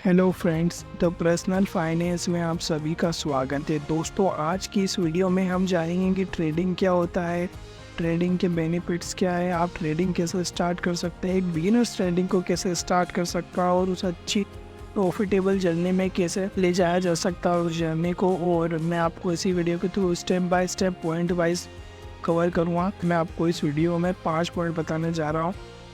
Hello friends, the personal finance में आप सभी का स्वागत है। दोस्तों, आज की इस वीडियो में हम जानेंगे कि ट्रेडिंग क्या होता है, ट्रेडिंग के बेनिफिट्स क्या है, आप ट्रेडिंग कैसे स्टार्ट कर सकते हैं, एक बिगिनर्स ट्रेडिंग को कैसे स्टार्ट कर सकता है और उस अच्छी प्रॉफिटेबल जर्नी में कैसे ले जाया जा सकता है उस जर्नी को। और मैं आपको इसी वीडियो के through step by step point wise cover करूँगा। मैं आपको इस वीडियो में 5 पॉइंट बताने जा रहा हूँ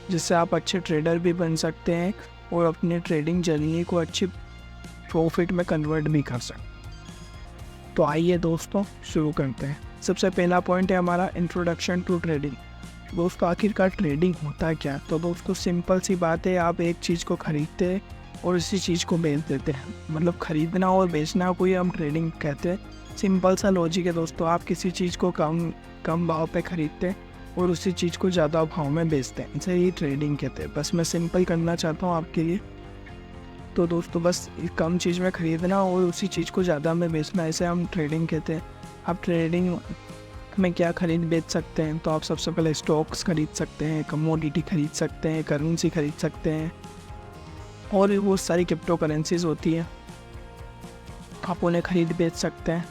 जिससे आप अच्छे ट्रेडर भी बन सकते हैं और अपने ट्रेडिंग जर्नी को अच्छी प्रॉफिट में कन्वर्ट भी कर सकते। तो आइए दोस्तों शुरू करते हैं। सबसे पहला पॉइंट है हमारा इंट्रोडक्शन टू ट्रेडिंग। दोस्तों, आखिरकार ट्रेडिंग होता क्या? तो दोस्तों सिंपल सी बात है, आप एक चीज़ को खरीदते हैं और उसी चीज़ को बेच देते हैं। मतलब खरीदना और बेचना को ही हम ट्रेडिंग कहते हैं। सिंपल सा लॉजिक है दोस्तों, आप किसी चीज़ को कम भाव पे खरीदते हैं और उसी चीज़ को ज़्यादा भाव में बेचते हैं, इसे ही ट्रेडिंग कहते हैं। बस मैं सिंपल करना चाहता हूँ आपके लिए। तो दोस्तों बस कम चीज़ में ख़रीदना और उसी चीज़ को ज़्यादा में बेचना, इसे हम ट्रेडिंग कहते हैं। आप ट्रेडिंग में क्या खरीद बेच सकते हैं? तो आप सबसे पहले स्टॉक्स खरीद सकते हैं, कमोडिटी खरीद सकते हैं, करेंसी खरीद सकते हैं और भी बहुत सारी क्रिप्टो करेंसीज होती हैं, आप उन्हें खरीद बेच सकते हैं।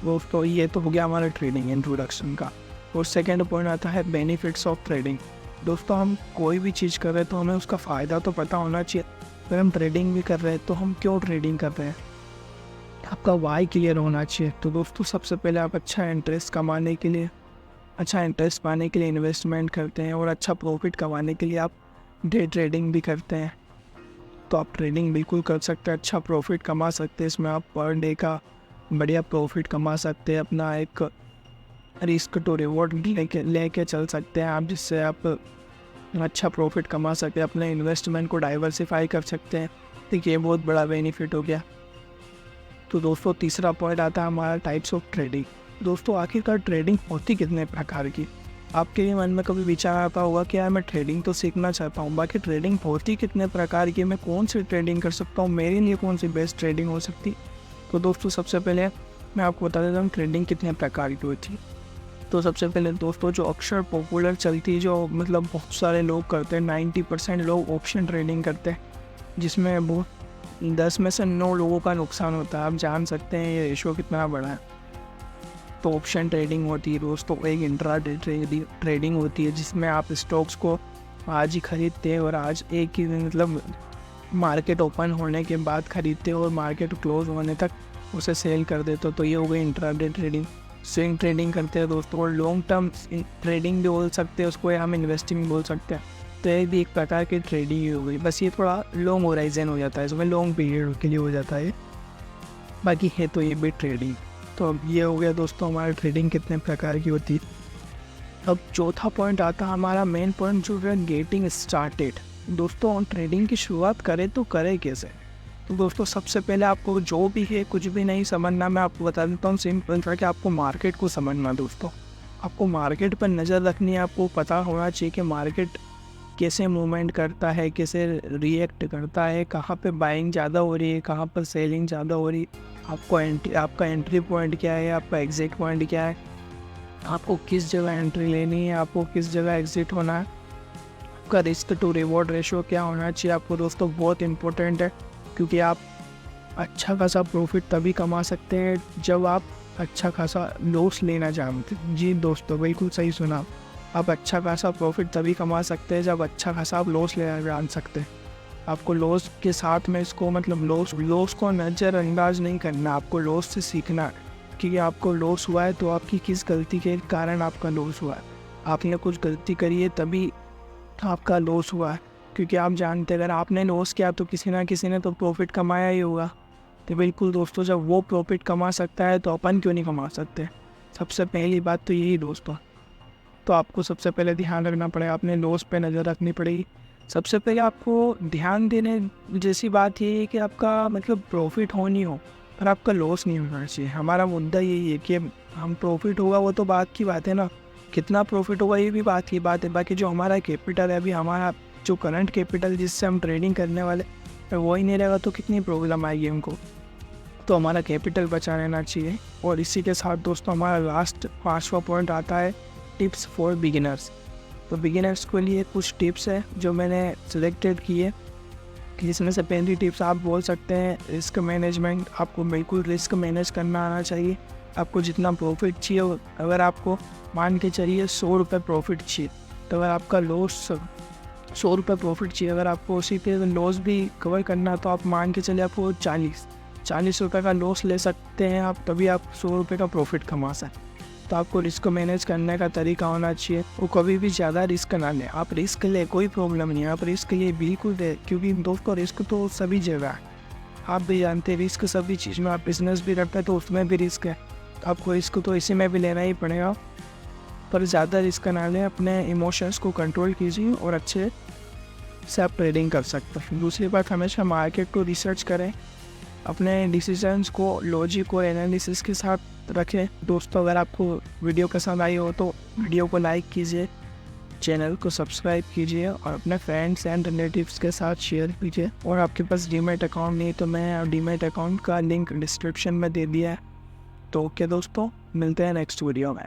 दोस्तों ये तो हो गया हमारा ट्रेडिंग इंट्रोडक्शन का। और सेकेंड पॉइंट आता है बेनिफिट्स ऑफ ट्रेडिंग। दोस्तों हम कोई भी चीज़ कर रहे हैं तो हमें उसका फ़ायदा तो पता होना चाहिए। अगर हम ट्रेडिंग भी कर रहे हैं तो हम क्यों ट्रेडिंग कर रहे हैं, आपका वाई क्लियर होना चाहिए। तो दोस्तों सबसे पहले आप अच्छा इंटरेस्ट पाने के लिए इन्वेस्टमेंट करते हैं और अच्छा प्रॉफिट कमाने के लिए आप डे ट्रेडिंग भी करते हैं। तो आप ट्रेडिंग बिल्कुल कर सकते हैं, अच्छा प्रॉफिट कमा सकते हैं। इसमें आप पर डे का बढ़िया प्रॉफिट कमा सकते हैं, अपना एक रिस्क टू रिवॉर्ड लेके चल सकते हैं आप, जिससे आप अच्छा प्रॉफिट कमा सकते हैं, अपने इन्वेस्टमेंट को डाइवर्सिफाई कर सकते हैं। ठीक, ये बहुत बड़ा बेनिफिट हो गया। तो दोस्तों तीसरा पॉइंट आता है हमारा टाइप्स ऑफ ट्रेडिंग। दोस्तों आखिरकार ट्रेडिंग होती कितने प्रकार की? आपके मन में कभी विचार आता होगा कि यार मैं ट्रेडिंग तो सीखना चाहता हूँ, बाकी ट्रेडिंग होती कितने प्रकार की, मैं कौन सी ट्रेडिंग कर सकता हूँ, मेरे लिए कौन सी बेस्ट ट्रेडिंग हो सकती? तो दोस्तों सबसे पहले मैं आपको बता देता हूँ ट्रेडिंग कितने प्रकार की होती है। तो सबसे पहले दोस्तों जो अक्सर पॉपुलर चलती है, जो मतलब बहुत सारे लोग करते हैं, 90% लोग ऑप्शन ट्रेडिंग करते हैं, जिसमें वो 10 में से 9 लोगों का नुकसान होता है। आप जान सकते हैं ये रेशो कितना बड़ा है। तो ऑप्शन ट्रेडिंग होती है दोस्तों। एक इंट्राडे ट्रेडिंग होती है जिसमें आप स्टॉक्स को आज ही खरीदते हैं और आज एक ही मतलब मार्केट ओपन होने के बाद खरीदते हो और मार्केट क्लोज होने तक उसे सेल कर देते हो। तो ये हो गई इंट्राडे ट्रेडिंग। स्विंग ट्रेडिंग करते हैं दोस्तों, और लॉन्ग टर्म ट्रेडिंग भी बोल सकते हैं उसको, या हम इन्वेस्टिंग बोल सकते हैं। तो ये भी एक प्रकार की ट्रेडिंग ही हो गई, बस ये थोड़ा लॉन्ग होराइजन हो जाता है, इसमें लॉन्ग पीरियड के लिए हो जाता है। बाकी है तो ये भी ट्रेडिंग। तो अब ये हो गया दोस्तों हमारा ट्रेडिंग कितने प्रकार की होती है। अब चौथा पॉइंट आता है हमारा मेन पॉइंट, जो है गेटिंग स्टार्टेड। दोस्तों ट्रेडिंग की शुरुआत करें तो करें कैसे? तो दोस्तों सबसे पहले आपको जो भी है कुछ भी नहीं समझना, मैं आपको बता देता हूँ सिंपल सा कि आपको मार्केट को समझना। दोस्तों आपको मार्केट पर नज़र रखनी है, आपको पता होना चाहिए कि मार्केट कैसे मूवमेंट करता है, कैसे रिएक्ट करता है, कहाँ पे बाइंग ज़्यादा हो रही है, कहाँ पर सेलिंग ज़्यादा हो रही है, आपका एंट्री पॉइंट क्या है, आपका एग्जिट पॉइंट क्या है, आपको किस जगह एंट्री लेनी है, आपको किस जगह एग्जिट होना है, आपका रिस्क टू रिवॉर्ड रेशो क्या होना चाहिए आपको। दोस्तों बहुत इंपॉर्टेंट है, क्योंकि आप अच्छा खासा प्रॉफिट तभी कमा सकते हैं जब आप अच्छा खासा लॉस लेना जानते हैं। जी दोस्तों बिल्कुल सही सुना, आप अच्छा खासा प्रॉफिट तभी कमा सकते हैं जब अच्छा खासा आप लॉस लेना जान सकते हैं। आपको लॉस के साथ में इसको मतलब लॉस को नज़रअंदाज नहीं करना, आपको लॉस से सीखना है। क्योंकि आपको लॉस हुआ है तो आपकी किस गलती के कारण आपका लॉस हुआ है, आपने कुछ गलती करी है तभी आपका लॉस हुआ है। क्योंकि आप जानते हैं अगर आपने लॉस किया तो किसी ना किसी ने तो प्रॉफिट कमाया ही होगा। तो बिल्कुल दोस्तों जब वो प्रॉफिट कमा सकता है तो अपन क्यों नहीं कमा सकते? सबसे पहली बात तो यही दोस्तों। तो आपको सबसे पहले ध्यान रखना पड़ेगा, अपने लॉस पे नज़र रखनी पड़ेगी। सबसे पहले आपको ध्यान देने जैसी बात ये है कि आपका मतलब प्रॉफिट हो नहीं हो पर आपका लॉस नहीं होना चाहिए। हमारा मुद्दा यही है कि हम प्रॉफिट होगा वो तो बात की बात है ना, कितना प्रॉफिट होगा ये भी बात की बात है। बाकी जो हमारा कैपिटल है, अभी हमारा जो करंट कैपिटल जिससे हम ट्रेडिंग करने वाले वो ही नहीं रहेगा तो कितनी प्रॉब्लम आएगी हमको। तो हमारा कैपिटल बचा रहना चाहिए। और इसी के साथ दोस्तों हमारा लास्ट 5वां पॉइंट आता है टिप्स फॉर बिगिनर्स। तो बिगिनर्स के लिए कुछ टिप्स है जो मैंने सिलेक्टेड किए इसमें से पहली टिप्स आप बोल सकते हैं रिस्क मैनेजमेंट। आपको बिल्कुल रिस्क मैनेज करना आना चाहिए। आपको जितना प्रॉफिट चाहिए, अगर आपको मान के चलिए 100 रुपये प्रॉफिट चाहिए, तो अगर आपका लॉस 100 रुपये प्रॉफिट चाहिए, अगर आपको उसी पे लॉस भी कवर करना, तो आप मान के चलिए आपको 40 रुपये का लॉस ले सकते हैं आप, तभी आप 100 रुपये का प्रॉफिट कमा सकते। तो आपको रिस्क मैनेज करने का तरीका होना चाहिए। वो कभी भी ज़्यादा रिस्क ना लें। आप रिस्क ले, कोई प्रॉब्लम नहीं है, आप रिस्क ले बिल्कुल दे, क्योंकि दोस्तों रिस्क तो सभी जगह है। आप भी जानते हैं रिस्क सभी चीज़ में। आप बिजनेस भी करते हैं तो उसमें भी रिस्क है। आपको रिस्क तो इसी में भी लेना ही पड़ेगा, पर ज़्यादा रिस्क ना लें। अपने इमोशंस को कंट्रोल कीजिए और अच्छे से आप ट्रेडिंग कर सकते हैं। दूसरी बात, हमेशा मार्केट को रिसर्च करें। अपने डिसीजंस को लॉजिक और एनालिसिस के साथ रखें। दोस्तों, अगर आपको वीडियो पसंद आई हो तो वीडियो को लाइक कीजिए, चैनल को सब्सक्राइब कीजिए और अपने फ्रेंड्स एंड रिलेटिव्स के साथ शेयर कीजिए। और आपके पास डीमैट अकाउंट नहीं तो मैं डीमैट अकाउंट का लिंक डिस्क्रिप्शन में दे दिया है। तो ओके दोस्तों, मिलते हैं नेक्स्ट वीडियो में।